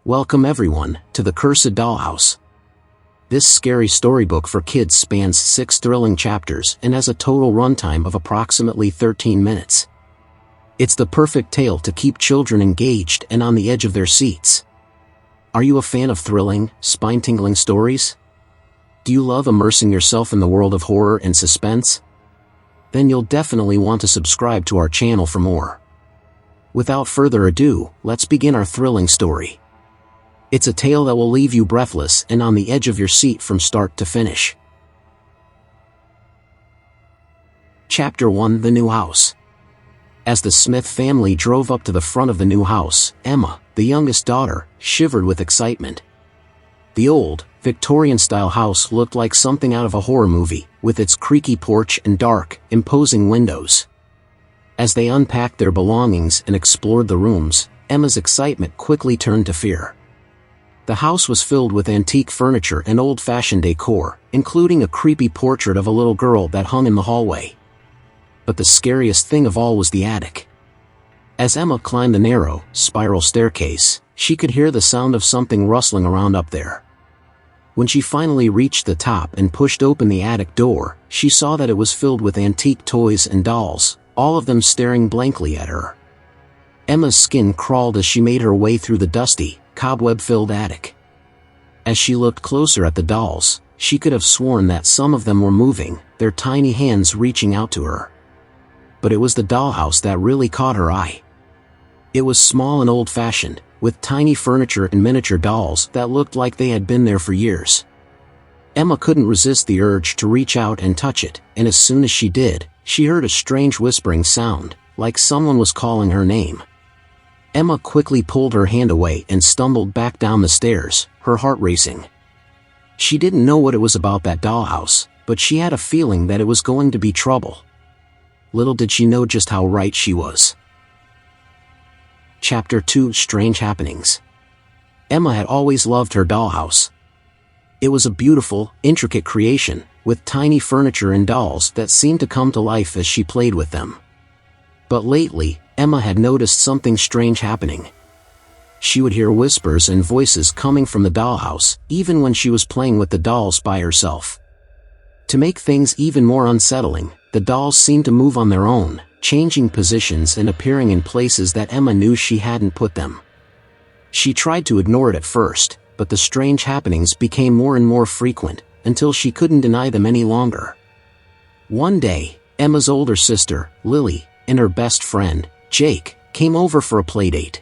Welcome everyone to the Cursed Dollhouse. This scary storybook for kids spans 6 thrilling chapters and has a total runtime of approximately 13 minutes. It's the perfect tale to keep children engaged and on the edge of their seats. Are you a fan of thrilling, spine-tingling stories? Do you love immersing yourself in the world of horror and suspense? Then you'll definitely want to subscribe to our channel for more. Without further ado, let's begin our thrilling story. It's a tale that will leave you breathless and on the edge of your seat from start to finish. Chapter 1: The New House. As the Smith family drove up to the front of the new house, Emma, the youngest daughter, shivered with excitement. The old, Victorian-style house looked like something out of a horror movie, with its creaky porch and dark, imposing windows. As they unpacked their belongings and explored the rooms, Emma's excitement quickly turned to fear. The house was filled with antique furniture and old-fashioned decor, including a creepy portrait of a little girl that hung in the hallway. But the scariest thing of all was the attic. As Emma climbed the narrow, spiral staircase, she could hear the sound of something rustling around up there. When she finally reached the top and pushed open the attic door, she saw that it was filled with antique toys and dolls, all of them staring blankly at her. Emma's skin crawled as she made her way through the dusty, cobweb-filled attic. As she looked closer at the dolls, she could have sworn that some of them were moving, their tiny hands reaching out to her. But it was the dollhouse that really caught her eye. It was small and old-fashioned, with tiny furniture and miniature dolls that looked like they had been there for years. Emma couldn't resist the urge to reach out and touch it, and as soon as she did, she heard a strange whispering sound, like someone was calling her name. Emma quickly pulled her hand away and stumbled back down the stairs, her heart racing. She didn't know what it was about that dollhouse, but she had a feeling that it was going to be trouble. Little did she know just how right she was. Chapter 2: Strange Happenings. Emma had always loved her dollhouse. It was a beautiful, intricate creation, with tiny furniture and dolls that seemed to come to life as she played with them. But lately, Emma had noticed something strange happening. She would hear whispers and voices coming from the dollhouse, even when she was playing with the dolls by herself. To make things even more unsettling, the dolls seemed to move on their own, changing positions and appearing in places that Emma knew she hadn't put them. She tried to ignore it at first, but the strange happenings became more and more frequent, until she couldn't deny them any longer. One day, Emma's older sister, Lily, and her best friend, Jake, came over for a playdate.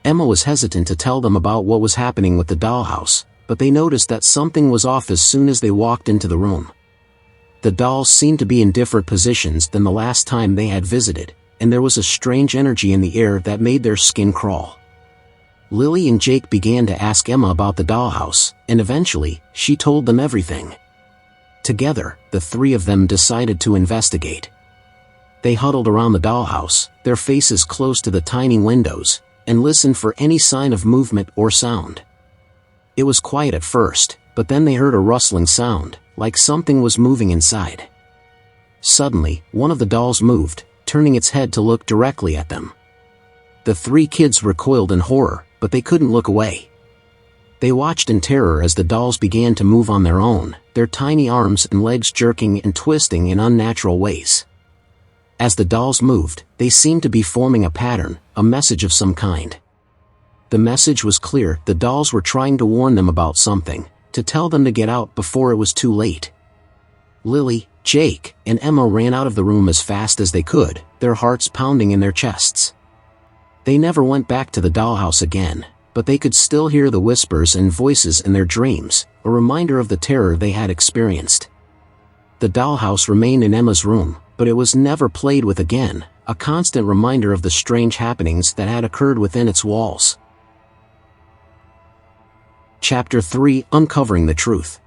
Emma was hesitant to tell them about what was happening with the dollhouse, but they noticed that something was off as soon as they walked into the room. The dolls seemed to be in different positions than the last time they had visited, and there was a strange energy in the air that made their skin crawl. Lily and Jake began to ask Emma about the dollhouse, and eventually, she told them everything. Together, the three of them decided to investigate. They huddled around the dollhouse, their faces close to the tiny windows, and listened for any sign of movement or sound. It was quiet at first, but then they heard a rustling sound, like something was moving inside. Suddenly, one of the dolls moved, turning its head to look directly at them. The three kids recoiled in horror, but they couldn't look away. They watched in terror as the dolls began to move on their own, their tiny arms and legs jerking and twisting in unnatural ways. As the dolls moved, they seemed to be forming a pattern, a message of some kind. The message was clear: the dolls were trying to warn them about something, to tell them to get out before it was too late. Lily, Jake, and Emma ran out of the room as fast as they could, their hearts pounding in their chests. They never went back to the dollhouse again, but they could still hear the whispers and voices in their dreams, a reminder of the terror they had experienced. The dollhouse remained in Emma's room, but it was never played with again, a constant reminder of the strange happenings that had occurred within its walls. Chapter 3: Uncovering the Truth.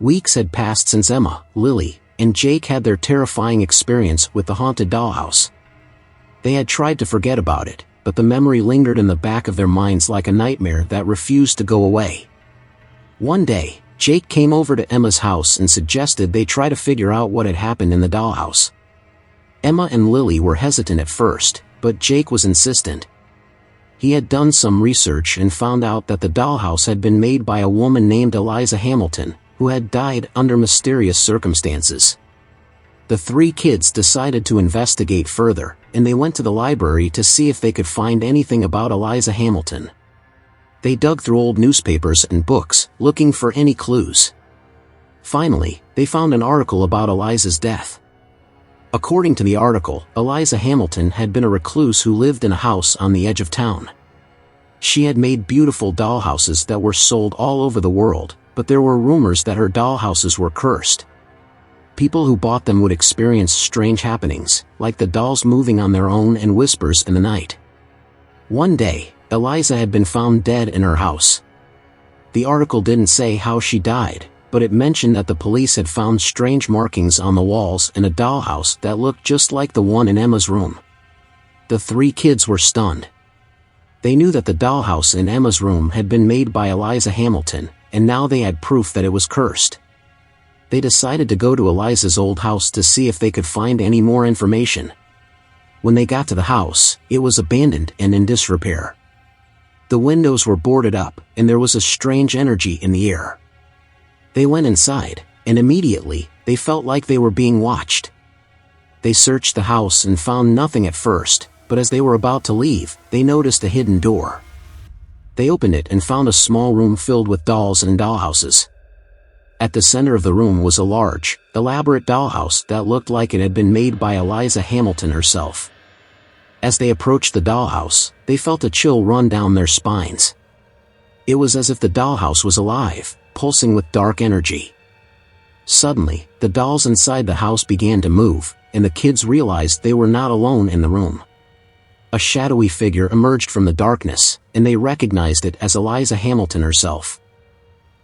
Weeks had passed since Emma, Lily, and Jake had their terrifying experience with the haunted dollhouse. They had tried to forget about it, but the memory lingered in the back of their minds like a nightmare that refused to go away. One day, Jake came over to Emma's house and suggested they try to figure out what had happened in the dollhouse. Emma and Lily were hesitant at first, but Jake was insistent. he had done some research and found out that the dollhouse had been made by a woman named Eliza Hamilton, who had died under mysterious circumstances. The three kids decided to investigate further, and they went to the library to see if they could find anything about Eliza Hamilton. They dug through old newspapers and books, looking for any clues. Finally, they found an article about Eliza's death. According to the article, Eliza Hamilton had been a recluse who lived in a house on the edge of town. She had made beautiful dollhouses that were sold all over the world, but there were rumors that her dollhouses were cursed. People who bought them would experience strange happenings, like the dolls moving on their own and whispers in the night. One day, Eliza had been found dead in her house. The article didn't say how she died, but it mentioned that the police had found strange markings on the walls in a dollhouse that looked just like the one in Emma's room. The three kids were stunned. They knew that the dollhouse in Emma's room had been made by Eliza Hamilton, and now they had proof that it was cursed. They decided to go to Eliza's old house to see if they could find any more information. When they got to the house, it was abandoned and in disrepair. The windows were boarded up, and there was a strange energy in the air. They went inside, and immediately, they felt like they were being watched. They searched the house and found nothing at first, but as they were about to leave, they noticed a hidden door. They opened it and found a small room filled with dolls and dollhouses. At the center of the room was a large, elaborate dollhouse that looked like it had been made by Eliza Hamilton herself. As they approached the dollhouse, they felt a chill run down their spines. It was as if the dollhouse was alive, pulsing with dark energy. Suddenly, the dolls inside the house began to move, and the kids realized they were not alone in the room. A shadowy figure emerged from the darkness, and they recognized it as Eliza Hamilton herself.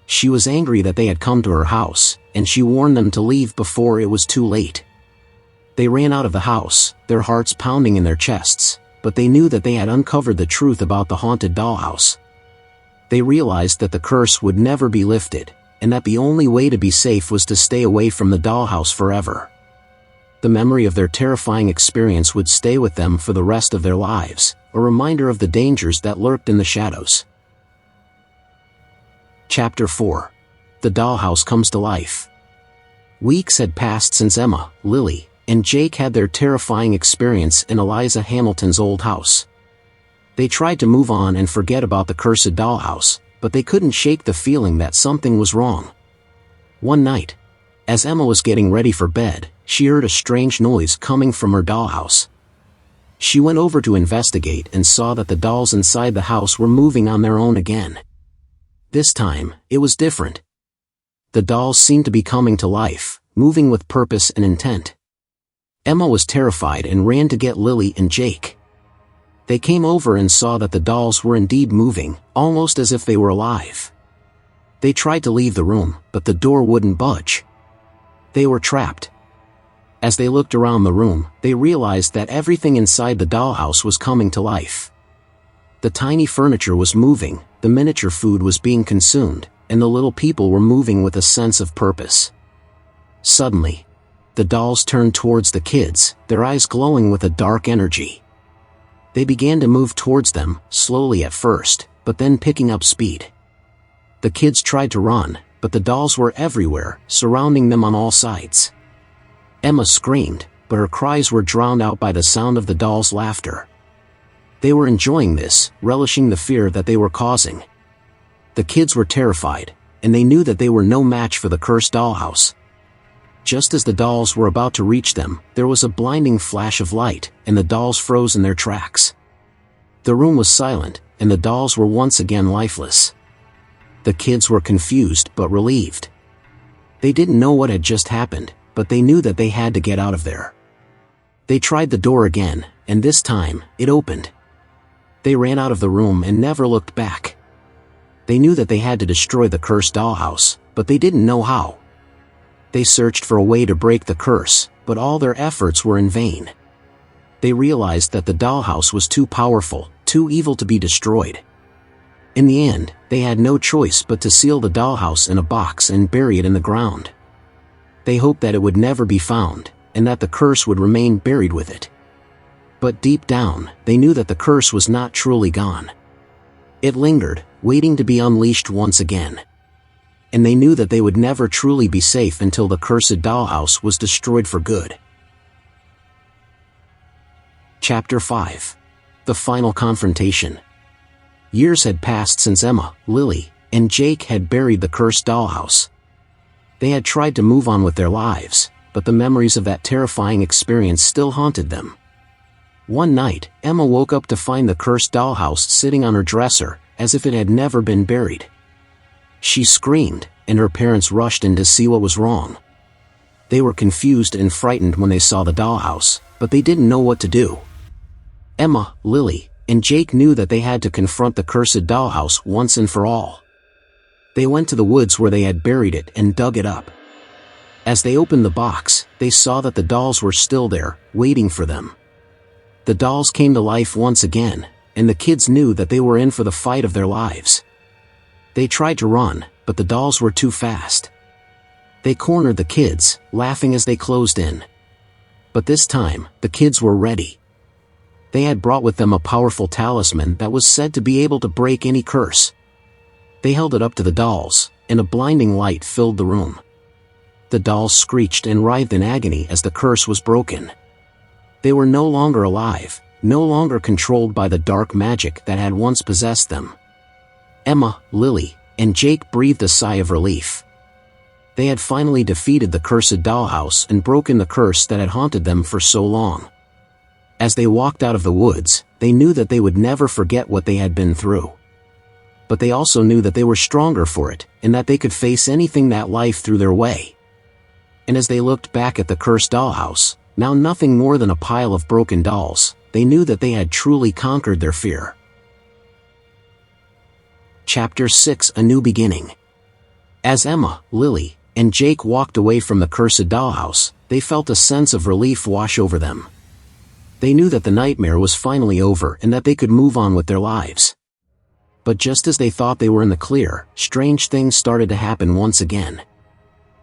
She was angry that they had come to her house, and she warned them to leave before it was too late. They ran out of the house, their hearts pounding in their chests, but they knew that they had uncovered the truth about the haunted dollhouse. They realized that the curse would never be lifted, and that the only way to be safe was to stay away from the dollhouse forever. The memory of their terrifying experience would stay with them for the rest of their lives, a reminder of the dangers that lurked in the shadows. Chapter 4. The Dollhouse Comes to Life. Weeks had passed since Emma, Lily, and Jake had their terrifying experience in Eliza Hamilton's old house. They tried to move on and forget about the cursed dollhouse, but they couldn't shake the feeling that something was wrong. One night, as Emma was getting ready for bed, she heard a strange noise coming from her dollhouse. She went over to investigate and saw that the dolls inside the house were moving on their own again. This time, it was different. The dolls seemed to be coming to life, moving with purpose and intent. Emma was terrified and ran to get Lily and Jake. They came over and saw that the dolls were indeed moving, almost as if they were alive. They tried to leave the room, but the door wouldn't budge. They were trapped. As they looked around the room, they realized that everything inside the dollhouse was coming to life. The tiny furniture was moving, the miniature food was being consumed, and the little people were moving with a sense of purpose. Suddenly, the dolls turned towards the kids, their eyes glowing with a dark energy. They began to move towards them, slowly at first, but then picking up speed. The kids tried to run, but the dolls were everywhere, surrounding them on all sides. Emma screamed, but her cries were drowned out by the sound of the dolls' laughter. They were enjoying this, relishing the fear that they were causing. The kids were terrified, and they knew that they were no match for the cursed dollhouse. Just as the dolls were about to reach them, there was a blinding flash of light, and the dolls froze in their tracks. The room was silent, and the dolls were once again lifeless. The kids were confused but relieved. They didn't know what had just happened, but they knew that they had to get out of there. They tried the door again, and this time, it opened. They ran out of the room and never looked back. They knew that they had to destroy the cursed dollhouse, but they didn't know how. They searched for a way to break the curse, but all their efforts were in vain. They realized that the dollhouse was too powerful, too evil to be destroyed. In the end, they had no choice but to seal the dollhouse in a box and bury it in the ground. They hoped that it would never be found, and that the curse would remain buried with it. But deep down, they knew that the curse was not truly gone. It lingered, waiting to be unleashed once again. And they knew that they would never truly be safe until the cursed dollhouse was destroyed for good. Chapter 5. The Final Confrontation. Years had passed since Emma, Lily, and Jake had buried the cursed dollhouse. They had tried to move on with their lives, but the memories of that terrifying experience still haunted them. One night, Emma woke up to find the cursed dollhouse sitting on her dresser, as if it had never been buried. She screamed, and her parents rushed in to see what was wrong. They were confused and frightened when they saw the dollhouse, but they didn't know what to do. Emma, Lily, and Jake knew that they had to confront the cursed dollhouse once and for all. They went to the woods where they had buried it and dug it up. As they opened the box, they saw that the dolls were still there, waiting for them. The dolls came to life once again, and the kids knew that they were in for the fight of their lives. They tried to run, but the dolls were too fast. They cornered the kids, laughing as they closed in. But this time, the kids were ready. They had brought with them a powerful talisman that was said to be able to break any curse. They held it up to the dolls, and a blinding light filled the room. The dolls screeched and writhed in agony as the curse was broken. They were no longer alive, no longer controlled by the dark magic that had once possessed them. Emma, Lily, and Jake breathed a sigh of relief. They had finally defeated the cursed dollhouse and broken the curse that had haunted them for so long. As they walked out of the woods, they knew that they would never forget what they had been through. But they also knew that they were stronger for it, and that they could face anything that life threw their way. And as they looked back at the cursed dollhouse, now nothing more than a pile of broken dolls, they knew that they had truly conquered their fear. Chapter 6. A New Beginning. As Emma, Lily, and Jake walked away from the cursed dollhouse, they felt a sense of relief wash over them. They knew that the nightmare was finally over and that they could move on with their lives. But just as they thought they were in the clear, strange things started to happen once again.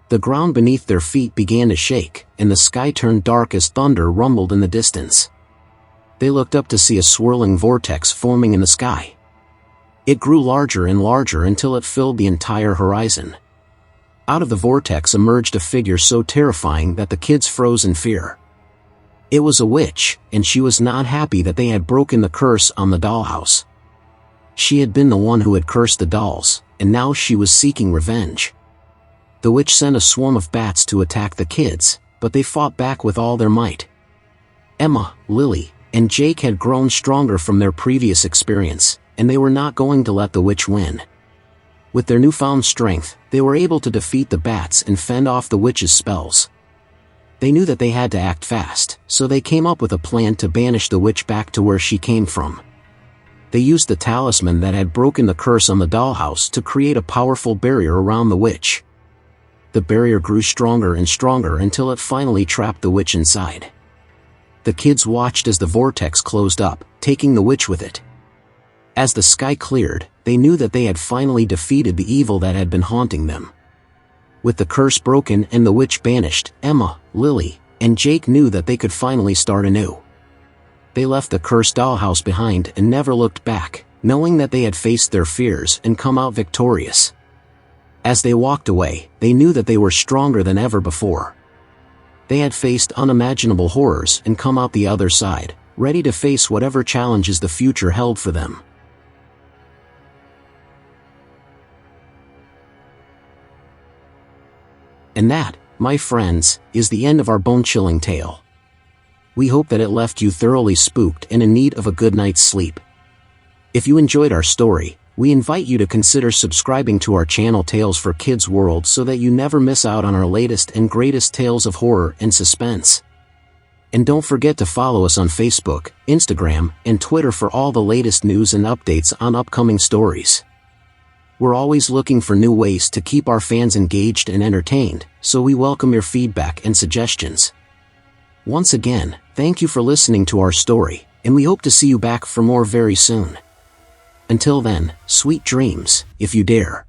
The ground beneath their feet began to shake, and the sky turned dark as thunder rumbled in the distance. They looked up to see a swirling vortex forming in the sky. It grew larger and larger until it filled the entire horizon. Out of the vortex emerged a figure so terrifying that the kids froze in fear. It was a witch, and she was not happy that they had broken the curse on the dollhouse. She had been the one who had cursed the dolls, and now she was seeking revenge. The witch sent a swarm of bats to attack the kids, but they fought back with all their might. Emma, Lily, and Jake had grown stronger from their previous experience, and they were not going to let the witch win. With their newfound strength, they were able to defeat the bats and fend off the witch's spells. They knew that they had to act fast, so they came up with a plan to banish the witch back to where she came from. They used the talisman that had broken the curse on the dollhouse to create a powerful barrier around the witch. The barrier grew stronger and stronger until it finally trapped the witch inside. The kids watched as the vortex closed up, taking the witch with it. As the sky cleared, they knew that they had finally defeated the evil that had been haunting them. With the curse broken and the witch banished, Emma, Lily, and Jake knew that they could finally start anew. They left the cursed dollhouse behind and never looked back, knowing that they had faced their fears and come out victorious. As they walked away, they knew that they were stronger than ever before. They had faced unimaginable horrors and come out the other side, ready to face whatever challenges the future held for them. And that, my friends, is the end of our bone-chilling tale. We hope that it left you thoroughly spooked and in need of a good night's sleep. If you enjoyed our story, we invite you to consider subscribing to our channel Tales for Kids World so that you never miss out on our latest and greatest tales of horror and suspense. And don't forget to follow us on Facebook, Instagram, and Twitter for all the latest news and updates on upcoming stories. We're always looking for new ways to keep our fans engaged and entertained, so we welcome your feedback and suggestions. Once again, thank you for listening to our story, and we hope to see you back for more very soon. Until then, sweet dreams, if you dare.